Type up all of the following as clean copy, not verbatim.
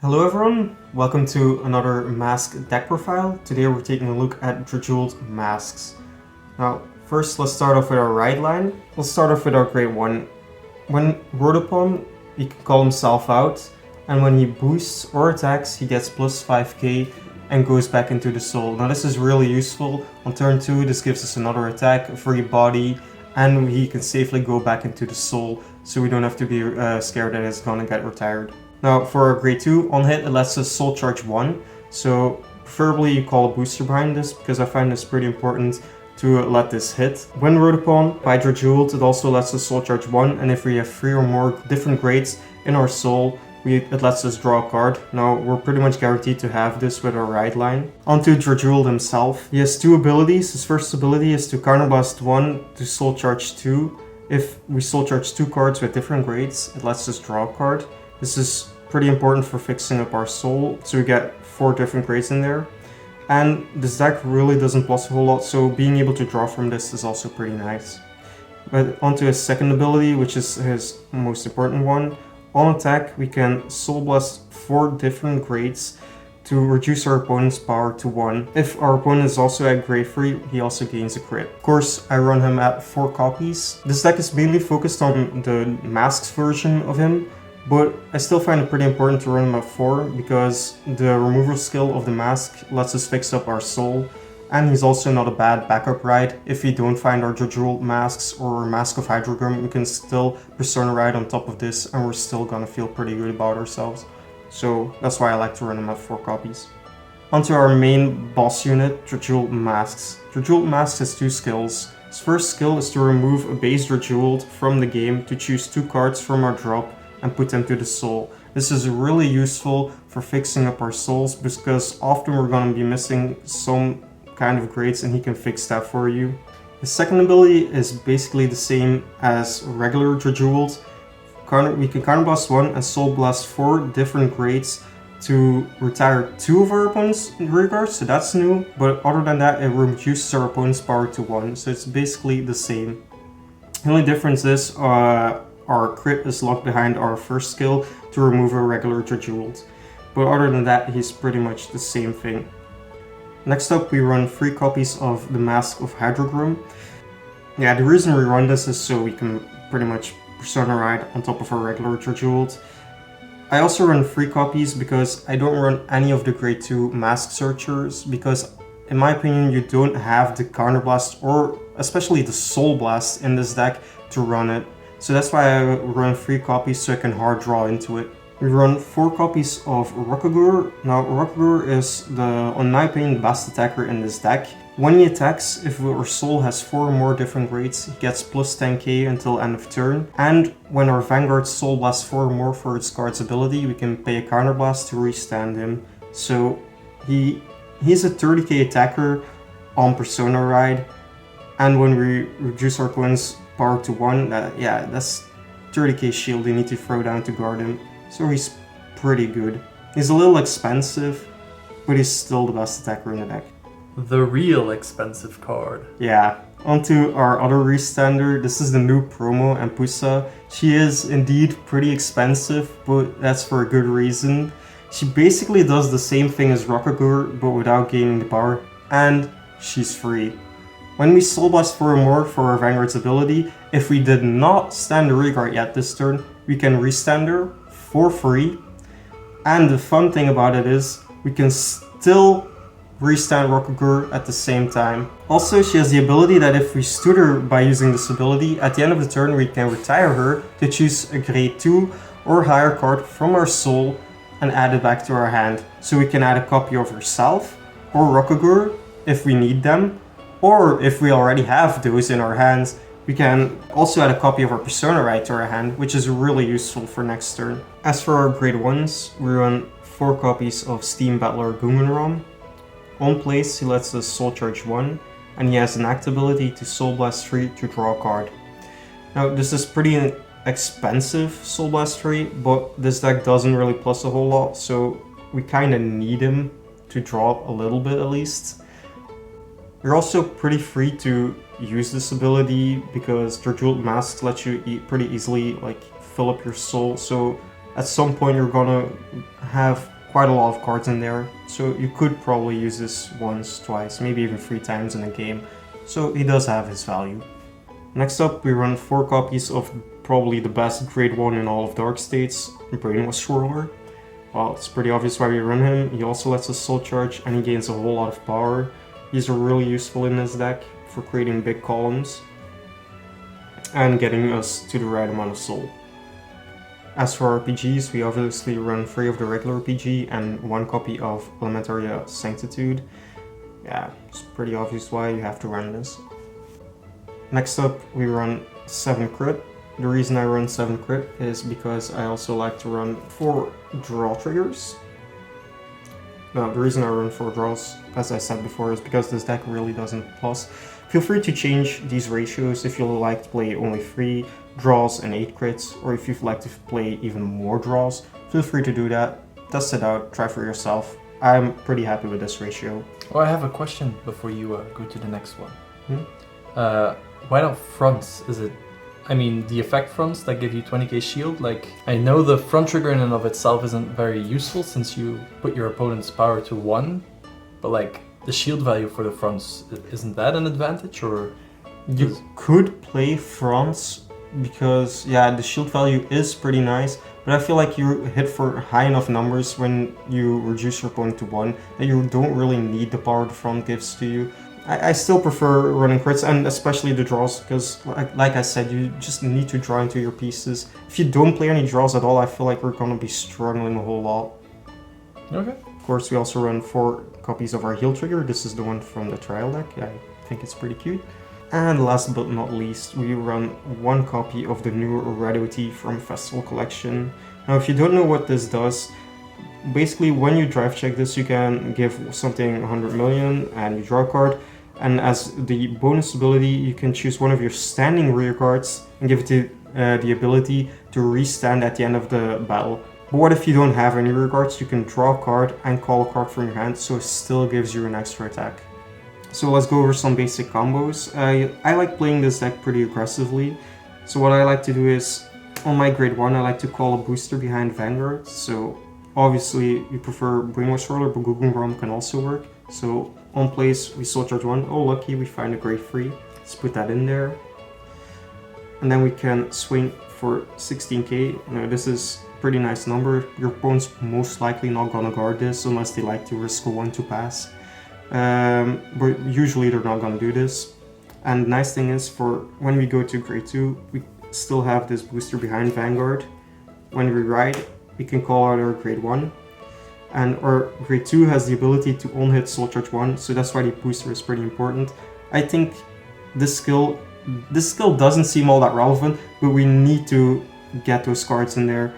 Hello everyone, welcome to another Mask deck profile. Today we're taking a look at Drajeweled Masques. Now, first let's start off with our right line. Let's start off with our grade 1. When rode upon, he can call himself out, and when he boosts or attacks, he gets plus 5k and goes back into the soul. Now this is really useful. On turn 2, this gives us another attack, a free body, and he can safely go back into the soul, so we don't have to be scared that it's gonna get retired. Now for our grade 2, on hit it lets us soul charge 1, so preferably you call a booster behind this because I find this pretty important to let this hit. When rode upon by Drajeweled, it also lets us soul charge 1, and if we have 3 or more different grades in our soul, it lets us draw a card. Now we're pretty much guaranteed to have this with our right line. Onto Drajeweled himself. He has 2 abilities. His first ability is to counterblast 1 to soul charge 2. If we soul charge 2 cards with different grades, it lets us draw a card. This is pretty important for fixing up our soul, so we get 4 different grades in there. And this deck really doesn't plus a whole lot, so being able to draw from this is also pretty nice. But onto his second ability, which is his most important one. On attack, we can Soul Blast 4 different grades to reduce our opponent's power to 1. If our opponent is also at grade 3, he also gains a crit. Of course, I run him at 4 copies. This deck is mainly focused on the Masques version of him, but I still find it pretty important to run him at 4 because the removal skill of the mask lets us fix up our soul, and he's also not a bad backup ride. If we don't find our Drajeweled Masques or Mask of Hydrogrum, we can still Persona ride on top of this and we're still gonna feel pretty good about ourselves. So that's why I like to run him at 4 copies. Onto our main boss unit, Drajeweled Masques. Drajeweled Masques has 2 skills. His first skill is to remove a base Drajeweled from the game to choose 2 cards from our drop and put them to the soul. This is really useful for fixing up our souls because often we're going to be missing some kind of grades and he can fix that for you. The second ability is basically the same as regular Drajeweled. We can counterblast 1 and soul blast 4 different grades to retire 2 of our opponent's rear guards, so that's new, but other than that it reduces our opponent's power to 1, so it's basically the same. The only difference is our crit is locked behind our first skill to remove a regular Drajeweled. But other than that, he's pretty much the same thing. Next up, we run 3 copies of the Mask of Hydrogrum. Yeah, the reason we run this is so we can pretty much Persona ride on top of our regular Drajeweled. I also run 3 copies because I don't run any of the grade 2 Mask Searchers because in my opinion you don't have the Counterblast or especially the Soul Blast in this deck to run it. So that's why I run 3 copies so I can hard draw into it. We run 4 copies of Rokagur. Now Rokagur is in my opinion, the best attacker in this deck. When he attacks, if our soul has 4 or more different grades, he gets plus 10k until end of turn. And when our Vanguard soul blasts 4 or more for its card's ability, we can pay a counterblast to restand him. So he's a 30k attacker on Persona Ride. And when we reduce our opponent's power to 1, that's 30k shield you need to throw down to guard him. So he's pretty good. He's a little expensive, but he's still the best attacker in the deck. The real expensive card. Yeah. Onto our other restander. This is the new promo, Ampusa. She is indeed pretty expensive, but that's for a good reason. She basically does the same thing as Rokagur, but without gaining the power, and she's free. When we Soul Blast 4 or more for our Vanguard's ability, if we did not stand the rear guard yet this turn, we can restand her for free. And the fun thing about it is, we can still restand Rokagur at the same time. Also, she has the ability that if we stood her by using this ability, at the end of the turn we can retire her to choose a grade 2 or higher card from our soul and add it back to our hand. So we can add a copy of herself or Rokagur if we need them, or if we already have those in our hands, we can also add a copy of our Persona Ride to our hand, which is really useful for next turn. As for our grade 1s, we run 4 copies of Steam Battler Goomenrom. On place, he lets us Soul Charge 1, and he has an act ability to Soul Blast 3 to draw a card. Now, this is pretty expensive, Soul Blast 3, but this deck doesn't really plus a whole lot, so we kinda need him to draw a little bit at least. You're also pretty free to use this ability because Drajeweled Masques lets you pretty easily fill up your soul, so at some point you're gonna have quite a lot of cards in there, so you could probably use this once, twice, maybe even 3 times in a game. So he does have his value. Next up, we run 4 copies of probably the best grade 1 in all of Dark States, Brainwash Swirler. Well, it's pretty obvious why we run him. He also lets us soul charge and he gains a whole lot of power. These are really useful in this deck for creating big columns and getting us to the right amount of soul. As for RPGs, we obviously run 3 of the regular RPG and 1 copy of Elementaria Sanctitude. Yeah, it's pretty obvious why you have to run this. Next up, we run 7 crit. The reason I run 7 crit is because I also like to run 4 draw triggers. Now, the reason I run 4 draws, as I said before, is because this deck really doesn't plus. Feel free to change these ratios if you like to play only 3 draws and 8 crits, or if you'd like to play even more draws, feel free to do that. Test it out, try for yourself. I'm pretty happy with this ratio. Oh, I have a question before you go to the next one. Hmm? Why not fronts? Is it, I mean, the effect fronts that give you 20k shield? Like, I know the front trigger in and of itself isn't very useful since you put your opponent's power to 1, but like, the shield value for the fronts, isn't that an advantage, or? You could play fronts because, yeah, the shield value is pretty nice, but I feel like you hit for high enough numbers when you reduce your opponent to 1 that you don't really need the power the front gives to you. I still prefer running crits, and especially the draws, because like I said, you just need to draw into your pieces. If you don't play any draws at all, I feel like we're gonna be struggling a whole lot. Okay. Of course, we also run 4 copies of our heal trigger. This is the one from the trial deck. I think it's pretty cute. And last but not least, we run 1 copy of the new Rarity from Festival Collection. Now, if you don't know what this does, basically when you drive check this, you can give something 100 million and you draw a card. And as the bonus ability, you can choose one of your standing rear cards and give it the ability to restand at the end of the battle. But what if you don't have any rear cards? You can draw a card and call a card from your hand, so it still gives you an extra attack. So let's go over some basic combos. I like playing this deck pretty aggressively. So what I like to do is, on my grade 1, I like to call a booster behind Vanguard. So obviously you prefer Brainwash Swirler, but Guggengram can also work. So on place, we soul charge 1. Oh, lucky, we find a grade 3. Let's put that in there. And then we can swing for 16k. Now this is a pretty nice number. Your opponent's most likely not gonna guard this unless they like to risk a 1 to pass. But usually they're not gonna do this. And the nice thing is, for when we go to grade 2, we still have this booster behind Vanguard. When we ride, we can call out our grade 1. And our grade 2 has the ability to on-hit soul charge 1, so that's why the booster is pretty important. I think this skill doesn't seem all that relevant, but we need to get those cards in there.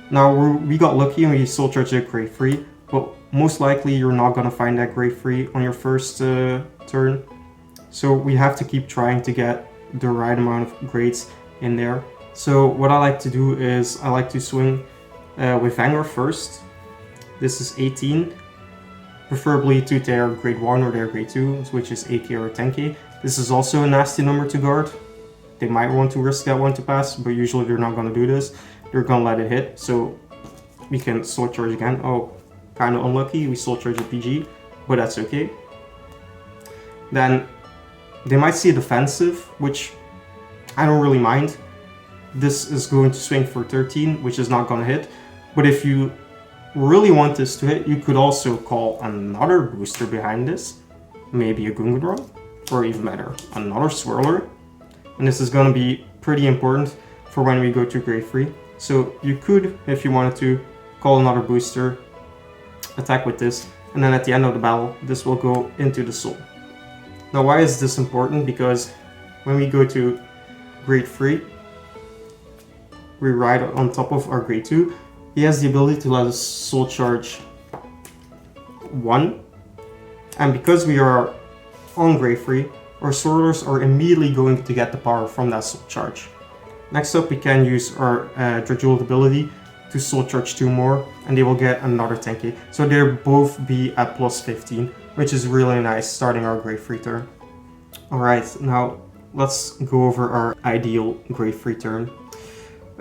Now, we got lucky and we soul charged a grade 3, but most likely you're not gonna find that grade 3 on your first turn. So we have to keep trying to get the right amount of grades in there. So what I like to do is I like to swing with Vanguard first. This is 18, preferably to their grade 1 or their grade 2, which is 8k or 10k. This is also a nasty number to guard. They might want to risk that 1 to pass, but usually they're not gonna do this. They're gonna let it hit, so we can soul charge again. Oh, kind of unlucky, we soul charge a PG, but that's okay. Then they might see a defensive, which I don't really mind. This is going to swing for 13, which is not gonna hit. But if you really want this to hit, you could also call another booster behind this. Maybe a Gungadron, or even better, another Swirler. And this is gonna be pretty important for when we go to grade 3. So you could, if you wanted to, call another booster, attack with this, and then at the end of the battle, this will go into the soul. Now, why is this important? Because when we go to grade 3, we ride on top of our grade 2. He has the ability to let us soul charge 1. And because we are on grade 3, our Swirlers are immediately going to get the power from that soul charge. Next up, we can use our Drajeweled ability to soul charge 2 more, and they will get another 10k. So they'll both be at plus 15, which is really nice starting our grade 3 turn. Alright, now let's go over our ideal grade 3 turn.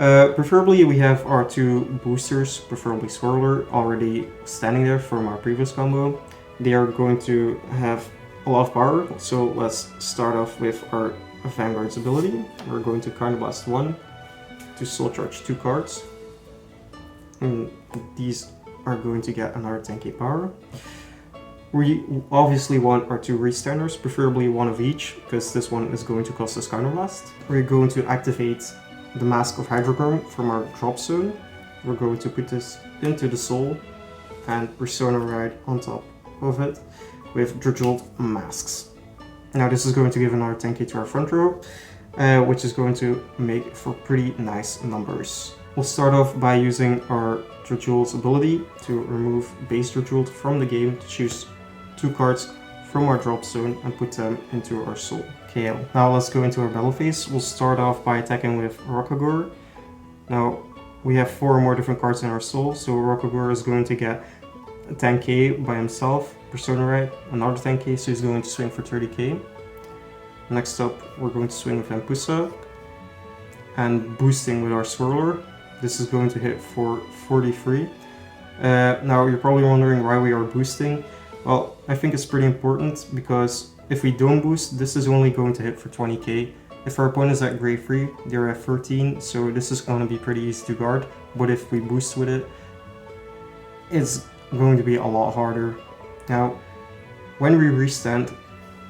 Preferably we have our two boosters, preferably Swirler, already standing there from our previous combo. They are going to have a lot of power, so let's start off with our Vanguard's ability. We're going to Counterblast 1 to Soul Charge 2 cards. And these are going to get another 10k power. We obviously want our two Restanders, preferably one of each, because this one is going to cost us Counterblast. We're going to activate the Mask of Hydrochrome from our drop zone. We're going to put this into the soul and Persona Ride on top of it with Drajeweled Masques. Now this is going to give another 10k to our front row, which is going to make for pretty nice numbers. We'll start off by using our Drajeweled's ability to remove base Drajeweled from the game to choose two cards from our drop zone and put them into our soul. Okay, now let's go into our battle phase. We'll start off by attacking with Rockagore. Now, we have 4 more different cards in our soul, so Rockagore is going to get 10k by himself, Persona Ride, another 10k, so he's going to swing for 30k. Next up, we're going to swing with Empusa, and boosting with our Swirler. This is going to hit for 43. Now, you're probably wondering why we are boosting. Well, I think it's pretty important because if we don't boost, this is only going to hit for 20k. If our opponent is at grade 3, they're at 13, so this is going to be pretty easy to guard. But if we boost with it, it's going to be a lot harder. Now, when we restand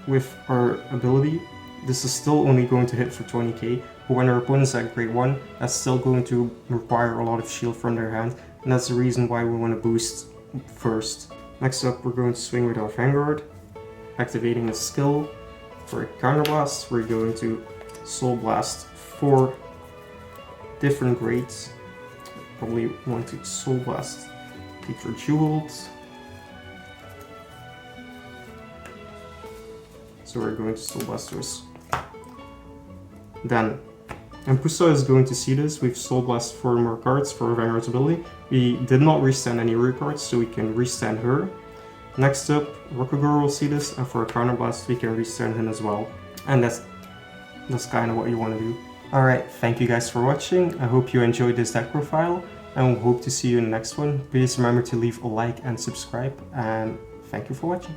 with our ability, this is still only going to hit for 20k, but when our opponent is at grade 1, that's still going to require a lot of shield from their hand, and that's the reason why we want to boost first. Next up, we're going to swing with our Vanguard, activating a skill for a Counterblast. We're going to Soul Blast 4 different grades. Probably want to Soul Blast the Drajeweled. So we're going to Soul Blast those. Then, Empusa is going to see this. We've Soul Blast 4 more cards for Vanguard's ability. We did not restand any rare cards, so we can restand her. Next up, Rockagore will see this, and for a Counterblast we can restand him as well. And that's kind of what you want to do. Alright, thank you guys for watching. I hope you enjoyed this deck profile, and we hope to see you in the next one. Please remember to leave a like and subscribe, and thank you for watching.